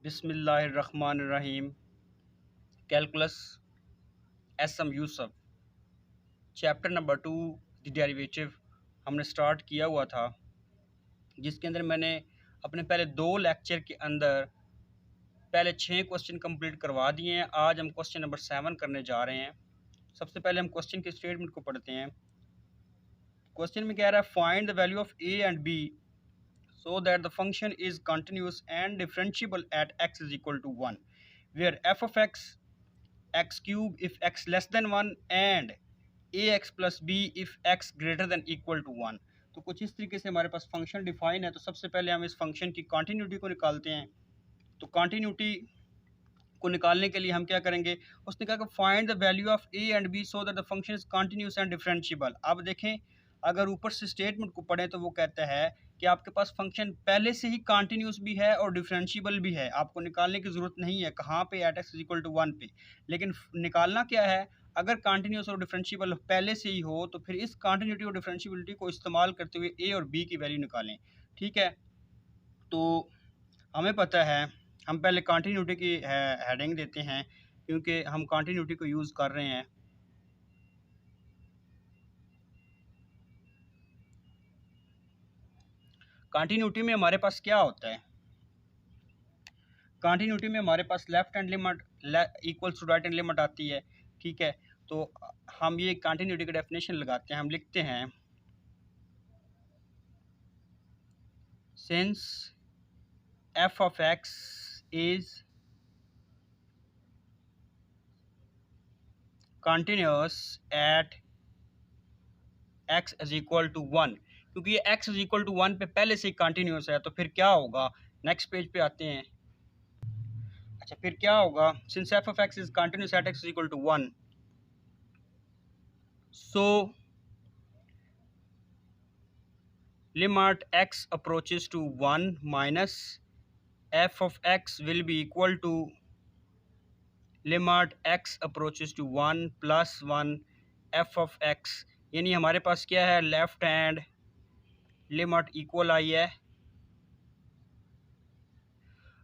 बिस्मिल्लाहिर्रहमानिर्रहीम। Calculus SM Yusuf chapter number 2 the derivative हमने start किया हुआ था, जिसके अंदर मैंने अपने पहले 2 लेक्चर के अंदर पहले 6 क्वेश्चन कंप्लीट करवा दिए हैं। आज हम क्वेश्चन नंबर 7 करने जा रहे हैं। सबसे पहले हम क्वेश्चन के स्टेटमेंट को पढ़ते हैं। क्वेश्चन में कह रहा है find the value of A and B so that the function is continuous and differentiable at x is equal to 1 where f of x cube if x less than 1 and ax plus b if x greater than equal to 1। तो कुछ इस तरीके से हमारे पास function define है। तो सबसे पहले हम इस फंक्शन की कॉन्टीन्यूटी को निकालते हैं। तो कॉन्टीन्यूटी को निकालने के लिए हम क्या करेंगे, उसने कहा कि find the value of A and B so that the function is continuous and differentiable. अब देखें, अगर ऊपर से स्टेटमेंट को पढ़ें तो वो कहता है कि आपके पास फंक्शन पहले से ही कॉन्टीन्यूस भी है और डिफरेंशिएबल भी है। आपको निकालने की ज़रूरत नहीं है कहाँ पे, at x is equal to 1 पे। लेकिन निकालना क्या है, अगर कॉन्टीन्यूस और डिफरेंशिएबल पहले से ही हो तो फिर इस कॉन्टीन्यूटी और डिफरेंशिएबिलिटी को इस्तेमाल करते हुए ए और बी की वैल्यू निकालें। ठीक है, तो हमें पता है, हम पहले कॉन्टीन्यूटी की हेडिंग देते हैं क्योंकि हम कॉन्टीन्यूटी को यूज़ कर रहे हैं। कॉन्टीन्यूटी में हमारे पास क्या होता है, कॉन्टीन्यूटी में हमारे पास left hand limit equals to right hand limit आती है। ठीक है, तो हम ये कॉन्टीन्यूटी की डेफिनेशन लगाते हैं। हम लिखते हैं since F of x is continuous at x is equal to 1, क्योंकि ये एक्स इज इक्वल टू 1 पे पहले से ही कंटिन्यूस है। तो फिर क्या होगा, नेक्स्ट पेज पे आते हैं। अच्छा, फिर क्या होगा, since F of x is continuous at x is equal to 1 so limit x approaches to 1 minus f of x will be equal to limit x approaches to 1 plus 1 f of x। यानी हमारे पास क्या है, left hand limit equal आई है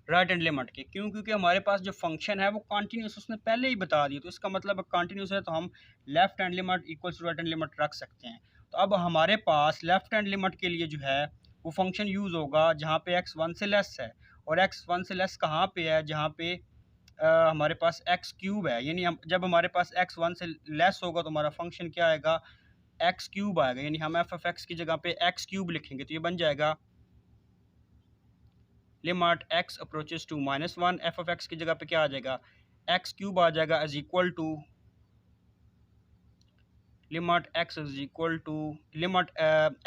right hand limit के। क्यों, क्योंकि हमारे पास जो फंक्शन है वो कॉन्टीन्यूस उसने पहले ही बता दिया। तो इसका मतलब कॉन्टीन्यूस है तो हम left hand limit equal to right hand limit रख सकते हैं। तो अब हमारे पास लेफ्ट हैंड लिमिट के लिए जो है वो फंक्शन यूज़ होगा जहाँ पे x 1 से लेस है। और x 1 से लेस कहाँ पे है, जहाँ पे हमारे पास x क्यूब है। यानी हम जब हमारे पास x 1 से लेस होगा तो हमारा फंक्शन क्या आएगा, x क्यूब आएगा। यानी हम f ऑफ x की जगह पे x क्यूब लिखेंगे तो ये बन जाएगा limit x approaches to -1, f of x की जगह पे क्या आ जाएगा, x क्यूब आ जाएगा is equal to limit x is equal to limit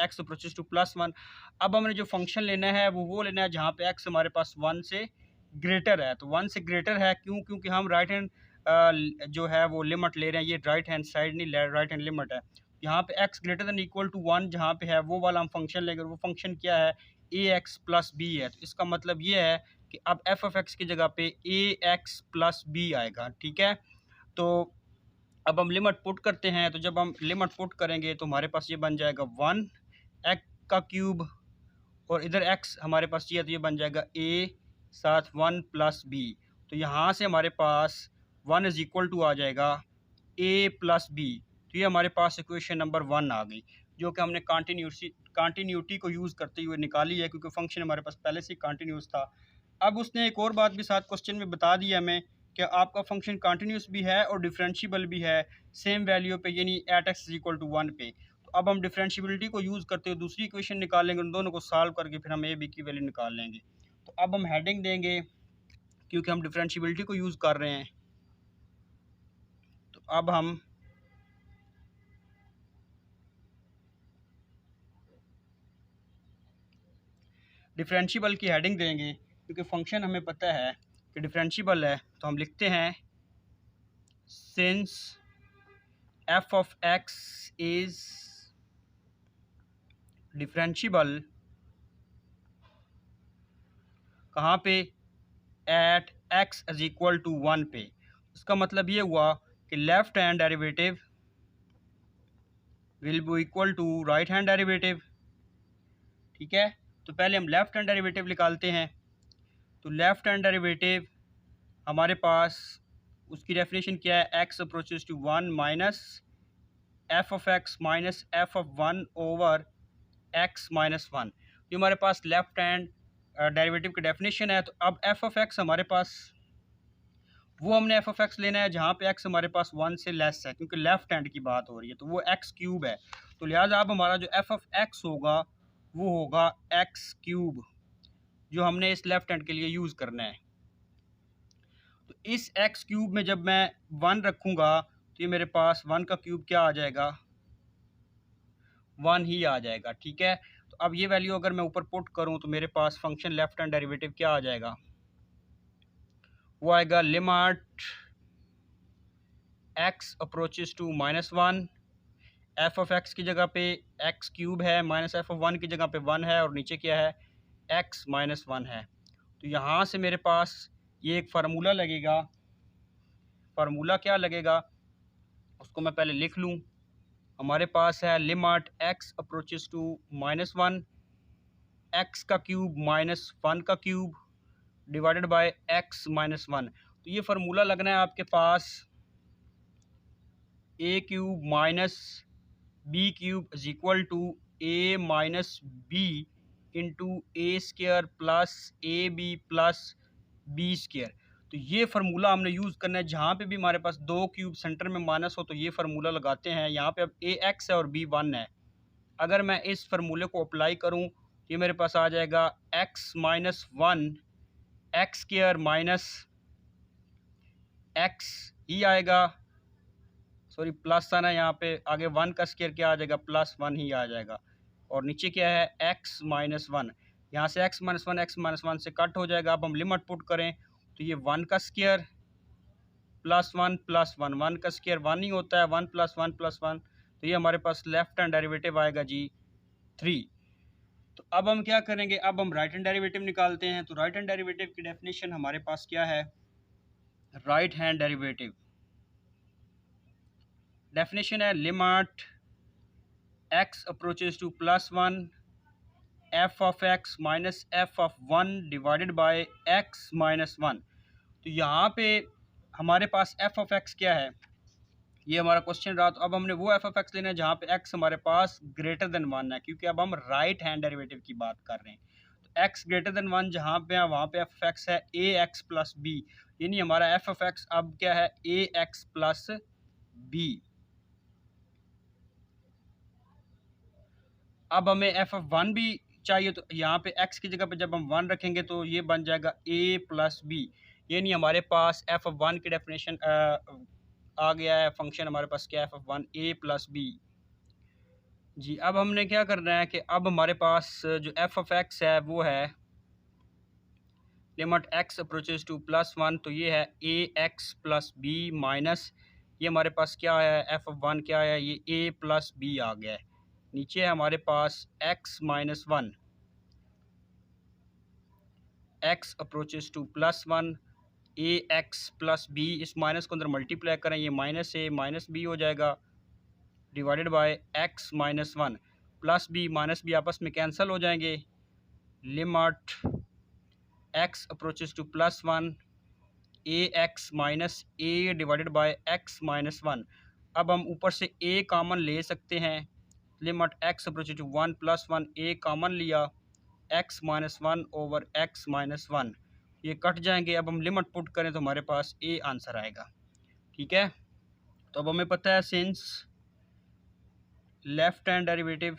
x approaches to +1। अब हमने जो फंक्शन लेना है वो लेना है जहाँ पे x हमारे पास 1 से ग्रेटर है। तो 1 से ग्रेटर है क्यों, क्योंकि हम राइट हैंड जो है वो लिमिट ले रहे हैं। ये राइट हैंड साइड नहीं, राइट हैंड लिमिट है। यहाँ पे x greater than equal to 1 जहाँ पे है वो वाला हम फंक्शन लेंगे। वो फंक्शन क्या है, ax प्लस बी है। तो इसका मतलब ये है कि अब f ऑफ x की जगह पे ax प्लस बी आएगा। ठीक है, तो अब हम लिमिट पुट करते हैं। तो जब हम लिमिट पुट करेंगे तो हमारे पास ये बन जाएगा 1 x का क्यूब और इधर x हमारे पास ये है तो ये बन जाएगा a साथ 1 प्लस बी। तो यहाँ से हमारे पास 1 इज इक्वल टू आ जाएगा a प्लस बी। तो ये हमारे पास इक्वेशन नंबर 1 आ गई, जो कि हमने कॉन्टीन्यूटी को यूज़ करते हुए निकाली है, क्योंकि फंक्शन हमारे पास पहले से कॉन्टीन्यूस था। अब उसने एक और बात भी साथ क्वेश्चन में बता दी हमें कि आपका फंक्शन कॉन्टीन्यूस भी है और डिफरेंशिएबल भी है सेम वैल्यू पे, यानी at x is equal to 1 पे। तो अब हम डिफरेंशिएबिलिटी को यूज़ करते हुए दूसरी इक्वेशन निकालेंगे, उन दोनों को सॉल्व करके फिर हम ए बी की वैल्यू निकाल लेंगे। तो अब हम हेडिंग देंगे क्योंकि हम डिफरेंशिएबिलिटी को यूज़ कर रहे हैं। तो अब हम डिफरेंशिएबल की हेडिंग देंगे क्योंकि फंक्शन हमें पता है कि डिफरेंशिएबल है। तो हम लिखते हैं since f of x is differentiable कहाँ पे, at x is equal to 1 पे। इसका मतलब ये हुआ कि left hand derivative will be equal to right hand derivative. ठीक है, तो पहले हम लेफ्ट हैंड डेरिवेटिव निकालते हैं। तो लेफ्ट हैंड डेरिवेटिव हमारे पास उसकी डेफिनेशन क्या है, X approaches to one minus F of X minus F of one over x minus one. ये हमारे पास लेफ्ट हैंड डेरिवेटिव की डेफिनेशन है। तो अब एफ ऑफ एक्स हमारे पास वो हमने एफ ऑफ एक्स लेना है जहाँ पे एक्स हमारे पास वन से लेस है, क्योंकि लेफ्ट हैंड की बात हो रही है, तो वो एक्स क्यूब है। तो लिहाजा अब हमारा जो एफ ऑफ एक्स होगा वो होगा एक्स क्यूब, जो हमने इस लेफ्ट हैंड के लिए यूज़ करना है। तो इस एक्स क्यूब में जब मैं वन रखूँगा तो ये मेरे पास वन का क्यूब क्या आ जाएगा, वन ही आ जाएगा। ठीक है, तो अब ये वैल्यू अगर मैं ऊपर पुट करूँ तो मेरे पास फंक्शन लेफ्ट हैंड डेरिवेटिव क्या आ जाएगा, वो आएगा limit x approaches to minus one, F of x की जगह पे एक्स क्यूब है, माइनस एफ ऑफ वन की जगह पे वन है, और नीचे क्या है, एक्स माइनस वन है। तो यहाँ से मेरे पास ये एक फार्मूला लगेगा। फार्मूला क्या लगेगा उसको मैं पहले लिख लूँ। हमारे पास है limit x approaches to minus one, x का क्यूब माइनस वन का cube divided by x minus one. तो ये फार्मूला लगना है आपके पास a cube minus b cube is equal to a minus b into a square plus a b plus b square. तो ये फार्मूला हमने यूज़ करना है जहाँ पे भी हमारे पास दो क्यूब सेंटर में माइनस हो, तो ये फार्मूला लगाते हैं। यहाँ पे अब ए एक्स है और बी वन है। अगर मैं इस फार्मूले को अप्लाई करूँ तो ये मेरे पास आ जाएगा x minus one x square minus x ही आएगा, सॉरी प्लस था ना, यहाँ पे आगे वन का स्केयर क्या आ जाएगा, प्लस वन ही आ जाएगा। और नीचे क्या है, एक्स माइनस वन। यहाँ से एक्स माइनस वन से कट हो जाएगा। अब हम लिमिट पुट करें तो ये वन का स्केयर प्लस वन, वन का स्केयर वन ही होता है, वन प्लस वन। तो ये हमारे पास लेफ्ट हैंड डेरिवेटिव आएगा जी 3। तो अब हम क्या करेंगे, अब हम राइट हैंड डेरिवेटिव निकालते हैं। तो राइट हैंड डेरिवेटिव की डेफिनेशन हमारे पास क्या है, राइट हैंड डेरिवेटिव डेफिनेशन है limit x approaches to plus one F of X minus F of one divided by x minus one. तो यहाँ पे हमारे पास एफ ऑफ एक्स क्या है, ये हमारा क्वेश्चन रहा। तो अब हमने वो एफ ऑफ एक्स लेना है जहाँ पे एक्स हमारे पास ग्रेटर देन वन है, क्योंकि अब हम राइट हैंड डेरिवेटिव की बात कर रहे हैं। तो एक्स ग्रेटर देन वन जहाँ पे है वहाँ पे एफ ऑफ एक्स है ए एक्स प्लस बी, यानी हमारा एफ ऑफ एक्स अब क्या है, ए एक्स प्लस बी। अब हमें एफ ऑफ वन भी चाहिए, तो यहाँ पे एक्स की जगह पे जब हम वन रखेंगे तो ये बन जाएगा ए प्लस बी, यानी हमारे पास एफ ऑफ वन की डेफिनेशन आ गया है। फंक्शन हमारे पास क्या है, f of one a plus b जी। अब हमने क्या करना है कि अब हमारे पास जो एफ ऑफ एक्स है वो है limit x approaches to plus one, तो ये है ए एक्स प्लस बी माइनस ये हमारे पास क्या है, एफ ऑफ वन क्या है, ये ए प्लस बी आ गया है। नीचे है हमारे पास x minus one, x approaches to plus one a x plus b, इस माइनस को अंदर मल्टीप्लाई करें, ये माइनस ए माइनस बी हो जाएगा divided by x minus one, plus b minus b आपस में कैंसिल हो जाएंगे। Limit x approaches to plus one a x minus a divided by x minus one. अब हम ऊपर से a कॉमन ले सकते हैं। Limit x approaches to one plus one, a common लिया, x minus one over x minus one, ये कट जाएंगे। अब हम लिमिट पुट करें तो हमारे पास ए आंसर आएगा। ठीक है, तो अब हमें पता है since left hand derivative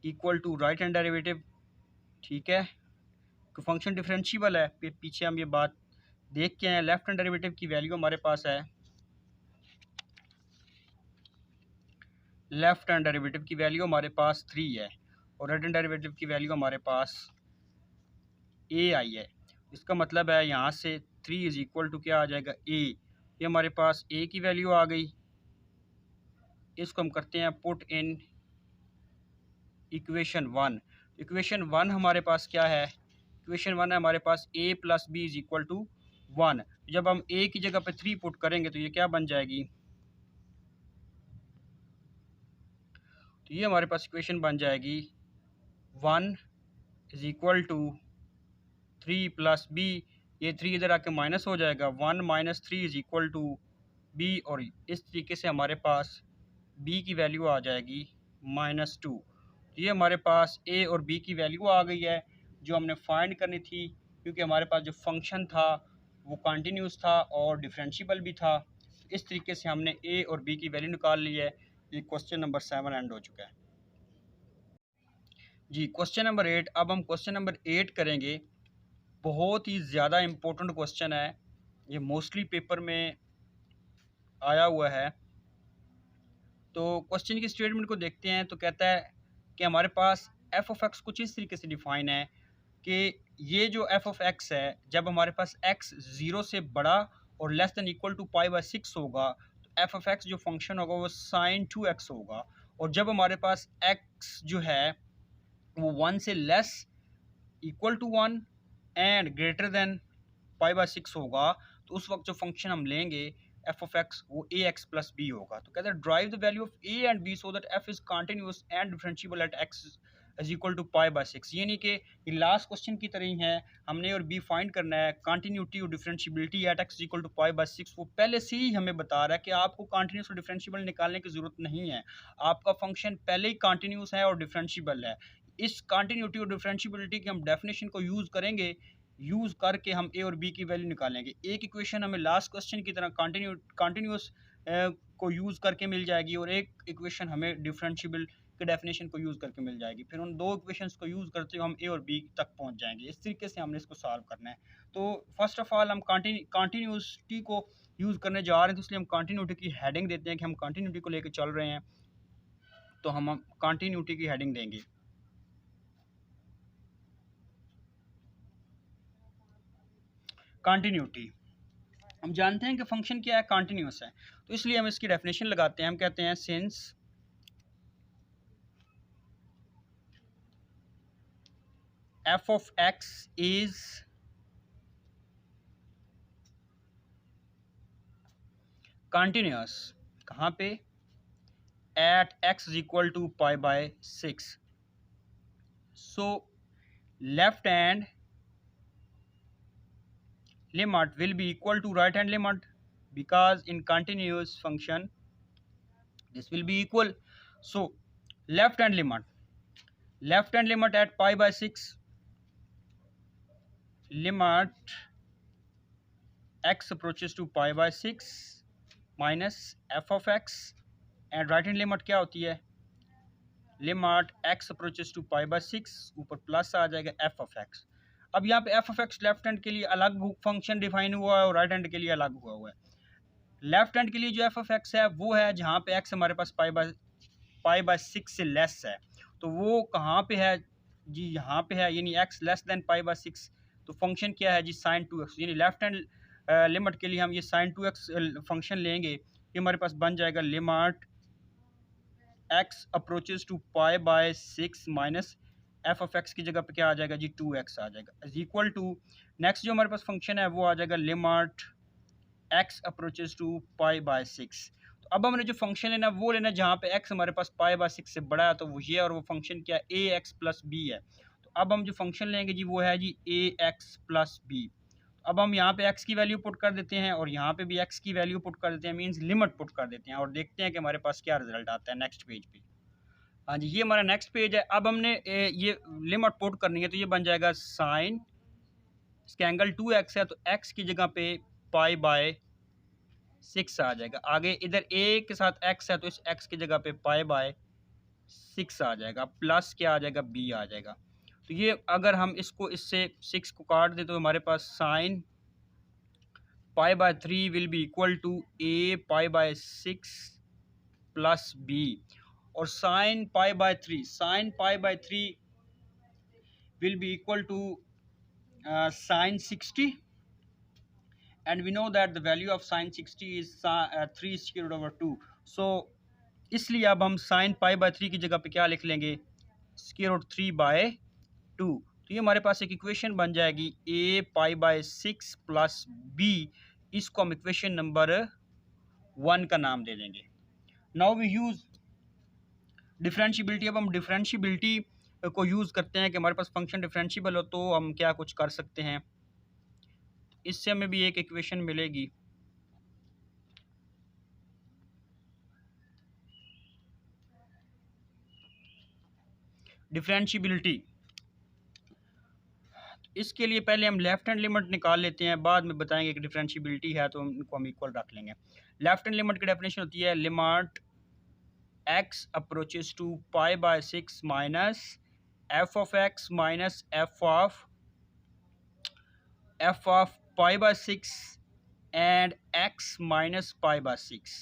equal to right hand derivative, ठीक है, तो फंक्शन डिफरेंशिएबल है। पीछे हम ये बात देख के हैं। लेफ्ट हैंड डेरिवेटिव की वैल्यू हमारे पास है, लेफ्ट हैंड डेरिवेटिव की वैल्यू हमारे पास 3 है और राइट हैंड डेरिवेटिव की वैल्यू हमारे पास ए आई है। इसका मतलब है यहाँ से 3 इज़ इक्वल टू क्या आ जाएगा, ए। ये हमारे पास ए की वैल्यू आ गई। इसको हम करते हैं put in equation one. Equation one हमारे पास क्या है, इक्वेशन वन है हमारे पास a plus b is equal to one. जब हम ए की जगह पे 3 पुट करेंगे तो ये क्या बन जाएगी, तो ये हमारे पास इक्वेशन बन जाएगी one is equal to 3 plus B, ये 3 इधर आके माइनस हो जाएगा, 1 minus 3 is equal to B, और इस तरीके से हमारे पास बी की वैल्यू आ जाएगी -2। ये हमारे पास ए और बी की वैल्यू आ गई है जो हमने फाइंड करनी थी, क्योंकि हमारे पास जो फंक्शन था वो कंटिन्यूस था और डिफरेंशिएबल भी था। इस तरीके से हमने ए और बी की वैल्यू निकाल ली है। ये क्वेश्चन नंबर 7 एंड हो चुका है जी। क्वेश्चन नंबर 8, अब हम क्वेश्चन नंबर 8 करेंगे। बहुत ही ज़्यादा इम्पोर्टेंट क्वेश्चन है, ये मोस्टली पेपर में आया हुआ है। तो क्वेश्चन की स्टेटमेंट को देखते हैं। तो कहता है कि हमारे पास एफ ऑफ एक्स कुछ इस तरीके से डिफाइन है कि ये जो एफ ऑफ एक्स है, जब हमारे पास एक्स 0 से बड़ा और लेस देन इक्वल टू पाई/6 होगा, तो एफ ऑफ एक्स जो फंक्शन होगा वो साइन 2x होगा। और जब हमारे पास एक्स जो है वो 1 से less equal to 1 and greater than पाई/6 होगा, तो उस वक्त जो फंक्शन हम लेंगे एफ ऑफ एक्स वो ए एक्स प्लस बी होगा। तो कहते हैं derive the value of A and B so that f is continuous and differentiable at x is equal to पाई/6। यानी कि ये लास्ट क्वेश्चन की तरह ही है, हमने और बी फाइंड करना है कंटिन्यूटी और differentiability at x equal to पाई/6। वो पहले से ही हमें बता रहा है कि आपको कंटिन्यूस और डिफरेंशिएबल निकालने की जरूरत नहीं है, आपका फंक्शन पहले ही कंटिन्यूस है और डिफरेंशिएबल है। इस कंटिन्यूटी और डिफरेंशिएबिलिटी की हम डेफिनेशन को यूज़ करेंगे, यूज़ करके हम ए और बी की वैल्यू निकालेंगे। एक इक्वेशन हमें लास्ट क्वेश्चन की तरह कंटिन्यूस को यूज़ करके मिल जाएगी, और एक इक्वेशन हमें डिफरेंशिएबल के डेफिनेशन को यूज़ करके मिल जाएगी। फिर उन दो इक्वेशंस को यूज़ करते हुए हम ए और बी तक पहुंच जाएंगे। इस तरीके से हमने इसको सॉल्व करना है। तो फर्स्ट ऑफ ऑल हम कंटिन्यूटी को यूज़ करने जा रहे हैं, तो इसलिए हम कंटिन्यूटी की हेडिंग देते हैं कि हम कंटिन्यूटी को लेकर चल रहे हैं, तो हम कंटिन्यूटी की हेडिंग देंगे। कंटिन्यूटी, हम जानते हैं कि फंक्शन क्या है, कंटिन्यूस है, तो इसलिए हम इसकी डेफिनेशन लगाते हैं। हम कहते हैं since F of x is continuous, कहाँ पे, at x is equal to पाई/6, so left hand limit will be equal to right hand limit, because in continuous function this will be equal. So left hand limit at pi/6, limit x approaches to pi/6 minus f of x, and right hand limit क्या होती है, limit x approaches to pi/6, ऊपर plus आ जाएगा f of x। अब यहाँ पे f of x left hand के लिए अलग फंक्शन डिफाइन हुआ है और राइट हैंड के लिए अलग हुआ है। लेफ्ट हैंड के लिए जो एफ ऑफ एक्स है वो है जहाँ पे एक्स हमारे पास पाई/6 से लेस है, तो वो कहाँ पे है जी, यहाँ पे है, यानी एक्स लेस देन पाई/6। तो फंक्शन क्या है जी, साइन 2x, यानी लेफ्ट हैंड लिमिट के लिए हम ये साइन 2x फंक्शन लेंगे। ये हमारे पास बन जाएगा लिमिट एक्स अप्रोचेज टू पाई/6 माइनस एफ ऑफ एक्स की जगह पे क्या आ जाएगा जी, 2x आ जाएगा, इज इक्वल टू नेक्स्ट जो हमारे पास फंक्शन है वो आ जाएगा लिमिट x अप्रोचेज टू पाई/6। तो अब हमने जो फंक्शन लेना वो लेना जहाँ पे x हमारे पास पाई/6 से बड़ा है, तो वो ये, और वो फंक्शन क्या है, ax प्लस बी है। तो अब हम जो फंक्शन लेंगे जी वो है जी ax प्लस बी। अब हम यहाँ पे x की वैल्यू पुट कर देते हैं और यहाँ पे भी x की वैल्यू पुट कर देते हैं, मीन्स लिमिट पुट कर देते हैं, और देखते हैं कि हमारे पास क्या रिजल्ट आता है नेक्स्ट पेज पे। हाँ जी, ये हमारा नेक्स्ट पेज है। अब हमने ये लिमिट पुट करनी है, तो ये बन जाएगा साइन, इसका एंगल 2x है, तो x की जगह पे पाई/6 आ जाएगा। आगे इधर a के साथ x है, तो इस x की जगह पे पाई/6 आ जाएगा, प्लस क्या आ जाएगा, b आ जाएगा। तो ये अगर हम इसको इससे 6 को काट दें तो हमारे पास साइन पाई/3 will be equal to a पाई/6 प्लस b, और साइन पाई/3 will be equal to sine 60, and we know that the value of sin 60 is 3 square root over 2। so इसलिए अब हम sin पाई/3 की जगह पे क्या लिख लेंगे, स्क्वायर रूट 3/2। तो ये हमारे पास एक इक्वेशन बन जाएगी a पाई/6 प्लस b, इसको हम इक्वेशन नंबर 1 का नाम दे देंगे। Now we use differentiability. अब हम डिफरेंशिएबिलिटी को यूज़ करते हैं कि हमारे पास फंक्शन डिफरेंशिएबल हो तो हम क्या कुछ कर सकते हैं। इससे हमें भी एक इक्वेशन मिलेगी। डिफरेंशिएबिलिटी, इसके लिए पहले हम लेफ्ट हैंड लिमिट निकाल लेते हैं, बाद में बताएंगे कि डिफरेंशिएबिलिटी है तो इनको हम इक्वल रख लेंगे। लेफ्ट हैंड लिमिट की डेफिनेशन होती है limit x approaches to pi by 6 minus F of x minus F of pi by 6 and x minus pi by 6।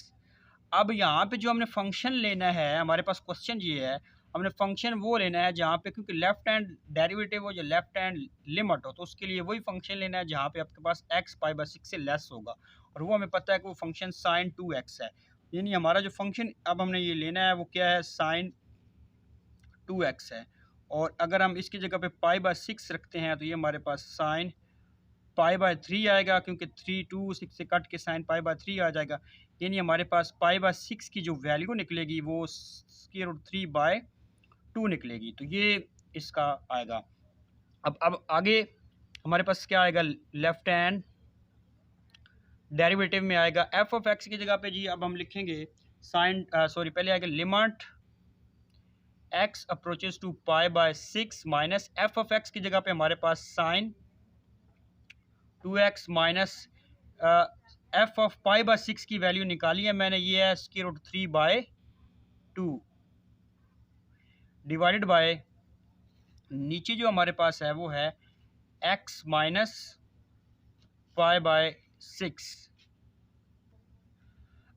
अब यहाँ पे जो हमने फंक्शन लेना है, हमारे पास क्वेश्चन ये है, हमने फंक्शन वो लेना है जहाँ पे, क्योंकि लेफ्ट हैंड डेरिवेटिव हो या लेफ्ट हैंड लिमिट हो, तो उसके लिए वही फंक्शन लेना है जहाँ पे आपके पास x पाई बाय 6 से लेस होगा, और वो हमें पता है कि वो फंक्शन साइन 2x है। यानी हमारा जो फंक्शन अब हमने ये लेना है वो क्या है, साइन 2x है। और अगर हम इसकी जगह पे पाई बाय 6 रखते हैं तो ये हमारे पास साइन पाई बाय 3 आएगा, क्योंकि 3 2 6 से कट के साइन पाई बाय 3 आ जाएगा। यानी हमारे पास पाई बाय 6 की जो वैल्यू निकलेगी वो स्क्वायर रूट 3 बाय 2 निकलेगी। तो ये इसका आएगा। अब आगे हमारे पास क्या आएगा, लेफ्ट हैंड डेरिवेटिव में आएगा एफ ऑफ एक्स की जगह पे जी अब हम लिखेंगे साइन पहले आएगा limit x approaches to pi by 6 minus F of x की जगह पे हमारे पास sine 2x minus F of pi by 6 की वैल्यू निकाली है मैंने, ये है square root 3 by 2 divided by नीचे जो हमारे पास है वो है x माइनस पाई बाय 6।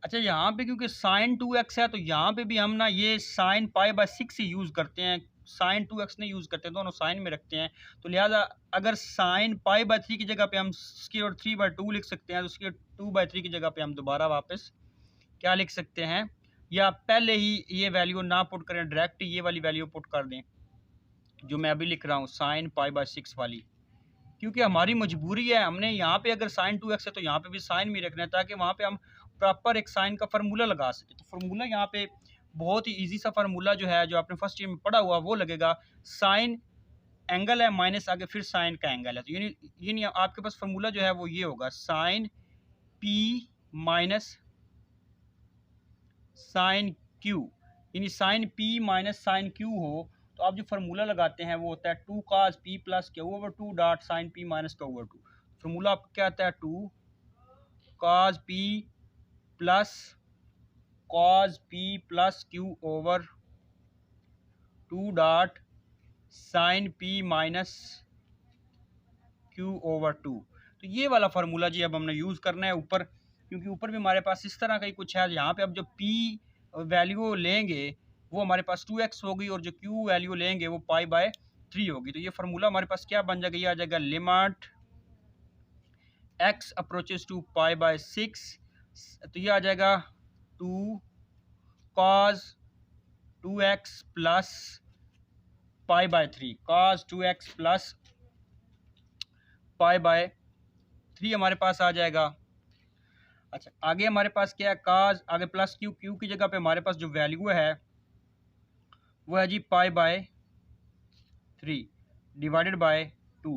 अच्छा, यहाँ पे क्योंकि साइन 2x है तो यहाँ पे भी हम ना ये sine pi by 6 he use करते हैं, साइन 2x नहीं यूज़ करते, दोनों साइन में रखते हैं। तो लिहाजा अगर साइन पाई बाय 3 की जगह पे हम स्क्वायर रूट 3 बाय 2 लिख सकते हैं, तो स्क्वायर 2 बाय 3 की जगह पे हम दोबारा वापस क्या लिख सकते हैं, या पहले ही ये वैल्यू ना पुट करें, डायरेक्ट ये वाली वैल्यू पुट कर दें जो मैं अभी लिख रहा हूँ साइन पाई बाय 6 वाली, क्योंकि हमारी मजबूरी है। हमने यहाँ पे अगर साइन 2x है तो यहाँ पे भी साइन में रखना है, ताकि वहाँ पे हम प्रॉपर एक साइन का फार्मूला लगा सके। तो फार्मूला यहाँ पे बहुत ही इजी सा फार्मूला जो है, जो आपने फर्स्ट ईयर में पढ़ा हुआ वो लगेगा। साइन एंगल है माइनस आगे फिर साइन का एंगल है, तो यानी आपके पास फार्मूला जो है वो ये होगा, sine P minus sine q, यानी sine P minus sine q हो तो आप जो फार्मूला लगाते हैं वो होता है 2 cos p plus Q over 2 dot sine P minus Q over 2। Formula आपका क्या आता है, 2 cos p plus cos p plus Q over 2 dot sine p minus Q over 2। तो ये वाला फार्मूला जी अब हमने यूज़ करना है ऊपर, क्योंकि ऊपर भी हमारे पास इस तरह का ही कुछ है। यहाँ पे अब जो p वैल्यू लेंगे वो हमारे पास 2x होगी, और जो q वैल्यू लेंगे वो पाई बाय 3 होगी। तो ये फार्मूला हमारे पास क्या बन जाएगा, ये आ जाएगा limit x approaches to pi by 6, तो ये आ जाएगा 2 cos 2x plus pi by 3, cos 2x plus pi by 3 हमारे पास आ जाएगा। अच्छा, आगे हमारे पास क्या है, काज आगे प्लस क्यू, क्यू की जगह पे हमारे पास जो वैल्यू है वो है जी pi by 3 divided by 2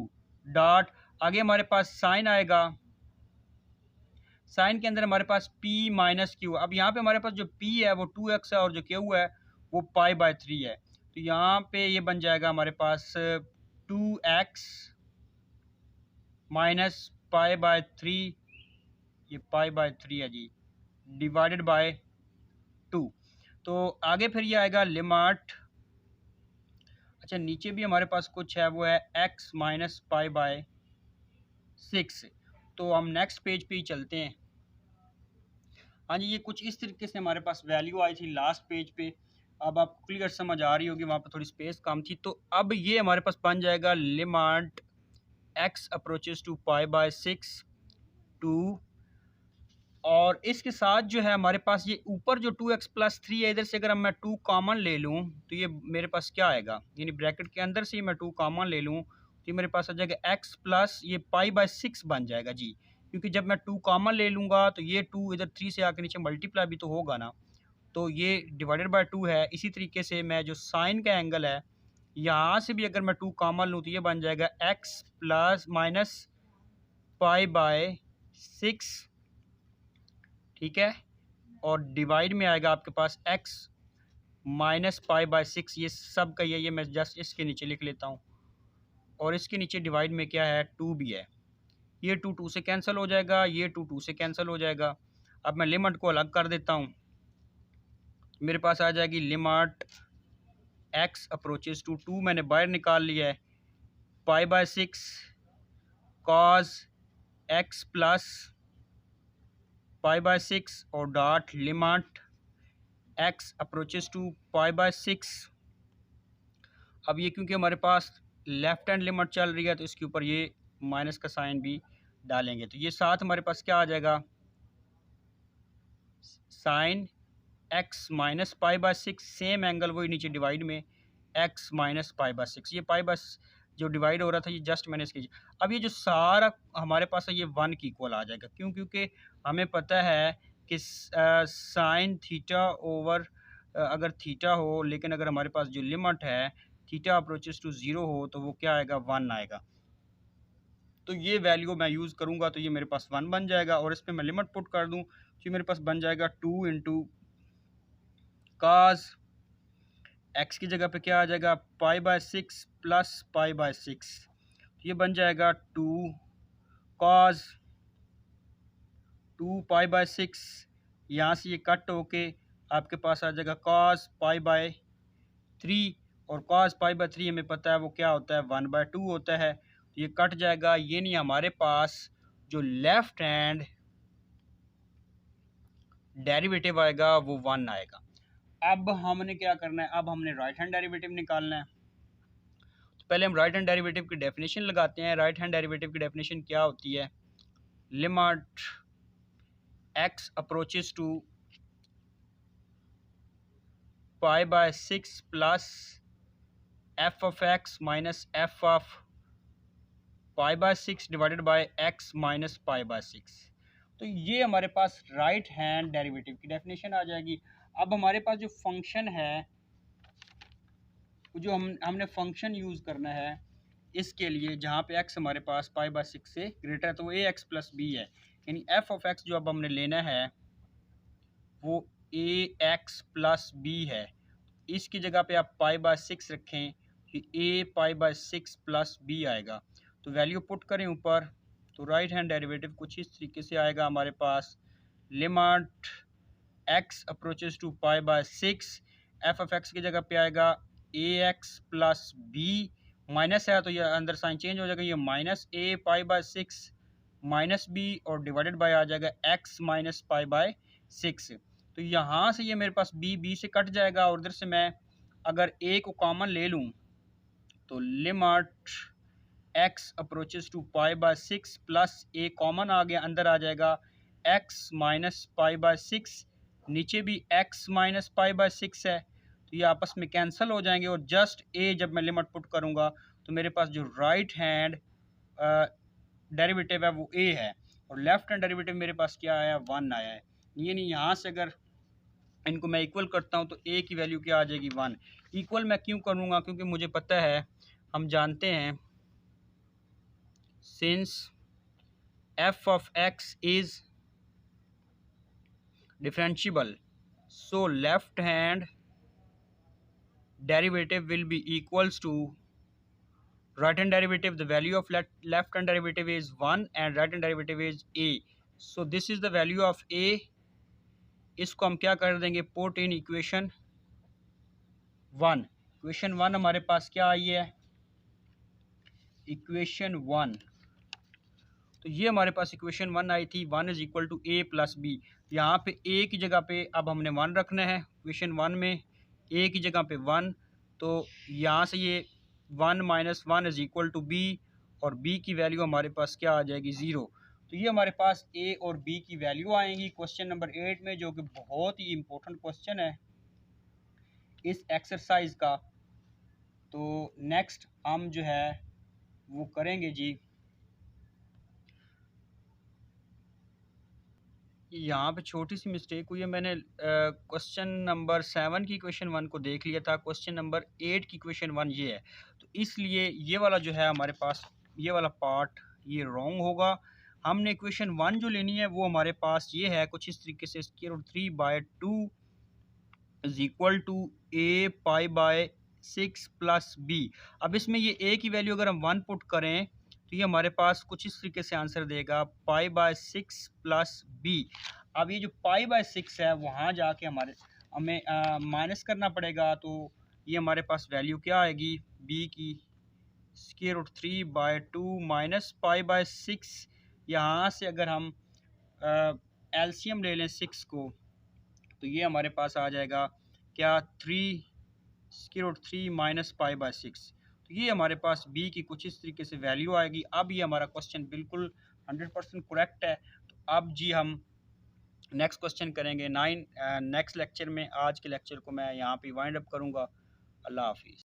dot आगे हमारे पास साइन आएगा, साइन के अंदर हमारे पास p माइनस क्यू। अब यहाँ पे हमारे पास जो p है वो 2x है और जो q है वो पाई बाय 3 है, तो यहाँ पे ये बन जाएगा हमारे पास 2x माइनस पाई बाय 3, ये पाई बाय 3 है जी, डिवाइडेड बाय 2। तो आगे फिर ये आएगा लिमिट, अच्छा नीचे भी हमारे पास कुछ है वो है x माइनस पाई बाय 6। तो हम नेक्स्ट पेज पे ही चलते हैं। हाँ जी, ये कुछ इस तरीके से हमारे पास वैल्यू आई थी लास्ट पेज पे। अब आपको क्लियर समझ आ रही होगी, वहाँ पर थोड़ी स्पेस कम थी। तो अब ये हमारे पास बन जाएगा limit x approaches to pi by 6 2, और इसके साथ जो है हमारे पास ये ऊपर जो 2x प्लस 3 है, इधर से अगर मैं 2 कॉमन ले लूँ तो ये मेरे पास क्या आएगा, यानी ब्रैकेट के अंदर से मैं 2 कॉमन ले लूँ तो ये मेरे पास आ जाएगा x प्लस ये पाई बाय 6 बन जाएगा जी, क्योंकि जब मैं 2 कॉमन ले लूँगा तो ये 2 इधर 3 से आके नीचे मल्टीप्लाई भी तो होगा ना, तो ये डिवाइडेड बाय 2 है। इसी तरीके से मैं जो साइन का एंगल है यहाँ से भी अगर मैं 2 कॉमन लूँ तो ये बन जाएगा x plus minus pi by 6, ठीक है। और डिवाइड में आएगा आपके पास x माइनस पाई बाय 6, ये सब का ये मैं जस्ट इसके नीचे लिख लेता हूँ। और इसके नीचे डिवाइड में क्या है, 2 भी है। ये 2 2 से कैंसिल हो जाएगा, ये 2 2 से कैंसिल हो जाएगा। अब मैं लिमिट को अलग कर देता हूँ, मेरे पास आ जाएगी लिमिट x अप्रोचेस टू 2 मैंने बाहर निकाल लिया है, pi by 6 cos x plus pi by 6 और dot limit x approaches to pi by 6। अब ये क्योंकि हमारे पास लेफ्ट हैंड लिमिट चल रही है तो इसके ऊपर ये माइनस का साइन भी डालेंगे, तो ये साथ हमारे पास क्या आ जाएगा, sine x minus pi by 6, same angle वही नीचे डिवाइड में x माइनस पाई बाय 6, ये पाई बाय जो डिवाइड हो रहा था ये जस्ट मैंने इसके, अब ये जो सारा हमारे पास है ये 1 की इक्वल आ जाएगा। क्यों? क्योंकि हमें पता है कि साइन थीटा ओवर अगर थीटा हो, लेकिन अगर हमारे पास जो लिमिट है थीटा अप्रोचेस टू 0 हो तो वो क्या आएगा, 1 आएगा। तो ये वैल्यू मैं यूज़ करूँगा तो ये मेरे पास 1 बन जाएगा, और इस पर मैं लिमिट पुट कर दूँ तो मेरे पास बन जाएगा 2 इंटू काज एक्स की जगह पे क्या आ जाएगा, पाई बाय 6 प्लस पाई बाय 6, ये बन जाएगा 2 कॉज 2 पाई बाय 6, यहाँ से ये कट होके आपके पास आ जाएगा कॉस पाई बाय 3, और कॉस पाई बाय 3 हमें पता है वो क्या होता है, 1/2 होता है, तो ये कट जाएगा। ये नहीं, हमारे पास जो लेफ्ट हैंड डेरिवेटिव आएगा वो 1 आएगा। अब हमने क्या करना है, अब हमने राइट हैंड डेरिवेटिव निकालना है। तो पहले हम राइट हैंड डेरिवेटिव की डेफिनेशन लगाते हैं। राइट हैंड डेरिवेटिव की डेफिनेशन क्या होती है, limit x approaches to pi by 6 plus f of x minus f of pi by 6 divided by x minus pi by 6। तो ये हमारे पास राइट हैंड डेरिवेटिव की डेफिनेशन आ जाएगी। अब हमारे पास जो फंक्शन है, जो हमने फंक्शन यूज़ करना है इसके लिए, जहाँ पे x हमारे पास पाई बाय 6 से ग्रेटर है तो वो ए एक्स प्लस बी है, यानी f ऑफ x जो अब हमने लेना है वो ए एक्स प्लस बी है। इसकी जगह पे आप पाई बाय 6 रखें कि ए पाई बाय 6 प्लस बी आएगा, तो वैल्यू पुट करें ऊपर, तो राइट हैंड डेरिवेटिव कुछ इस तरीके से आएगा हमारे पास, limit x approaches to pi by 6, f of x की जगह पे आएगा a x plus b, minus है तो ये अंदर साइन चेंज हो जाएगा, ये minus a pi by 6 minus b, और डिवाइडेड बाय आ जाएगा x माइनस पाई बाय 6। तो यहाँ से ये मेरे पास बी से कट जाएगा, और इधर से मैं अगर a को कॉमन ले लूँ तो limit x approaches to pi by 6 plus a common आ गया, अंदर आ जाएगा x माइनस पाई बाय 6, नीचे भी x माइनस पाई बाय 6 है, तो ये आपस में कैंसिल हो जाएंगे, और जस्ट a जब मैं लिमिट पुट करूँगा तो मेरे पास जो राइट हैंड डेरिवेटिव है वो a है, और लेफ्ट हैंड डेरिवेटिव मेरे पास क्या आया, 1 आया है। ये नहीं, यहाँ से अगर इनको मैं इक्वल करता हूँ तो a की वैल्यू क्या आ जाएगी, 1। इक्वल मैं क्यों करूँगा, क्योंकि मुझे पता है, हम जानते हैं since f of x is differentiable, so left hand derivative will be equals to right hand derivative. The value of left hand derivative is 1 and right hand derivative is a, so this is the value of a। इसको हम क्या कर देंगे, put in equation 1। Equation 1 हमारे पास क्या आई है, equation 1, तो ये हमारे पास इक्वेशन 1 आई थी, 1 is equal to A plus B. यहाँ पे ए की जगह पे अब हमने 1 रखना है, इक्वेशन 1 में ए की जगह पे 1, तो यहाँ से ये 1 minus 1 is equal to B, और बी की वैल्यू हमारे पास क्या आ जाएगी, 0। तो ये हमारे पास ए और बी की वैल्यू आएंगी क्वेश्चन नंबर 8 में, जो कि बहुत ही इम्पोर्टेंट क्वेश्चन है इस एक्सरसाइज का। तो नेक्स्ट हम जो है वो करेंगे जी, यहाँ पे छोटी सी मिस्टेक हुई है। मैंने क्वेश्चन नंबर 7 की इक्वेशन 1 को देख लिया था, क्वेश्चन नंबर 8 की इक्वेशन 1 ये है, तो इसलिए ये वाला जो है हमारे पास, ये वाला पार्ट ये रॉन्ग होगा। हमने इक्वेशन 1 जो लेनी है वो हमारे पास ये है कुछ इस तरीके से, square root 3/2 is equal to a pi by 6 plus B. अब इसमें ये ए की वैल्यू अगर हम 1 पुट करें तो ये हमारे पास कुछ इस तरीके से आंसर देगा पाई बाय 6 प्लस बी। अब ये जो पाई बाय 6 है वहाँ जाके हमें माइनस करना पड़ेगा, तो ये हमारे पास वैल्यू क्या आएगी बी की, square root 3/2 minus pi by 6। यहाँ से अगर हम एलसीएम ले लें 6 को, तो ये हमारे पास आ जाएगा क्या 3 square root 3 minus pi by 6। तो ये हमारे पास बी की कुछ इस तरीके से वैल्यू आएगी। अब ये हमारा क्वेश्चन बिल्कुल 100% करेक्ट है। तो अब जी हम नेक्स्ट क्वेश्चन करेंगे 9 नेक्स्ट लेक्चर में। आज के लेक्चर को मैं यहाँ पे वाइंड अप करूँगा। अल्लाह हाफिज़।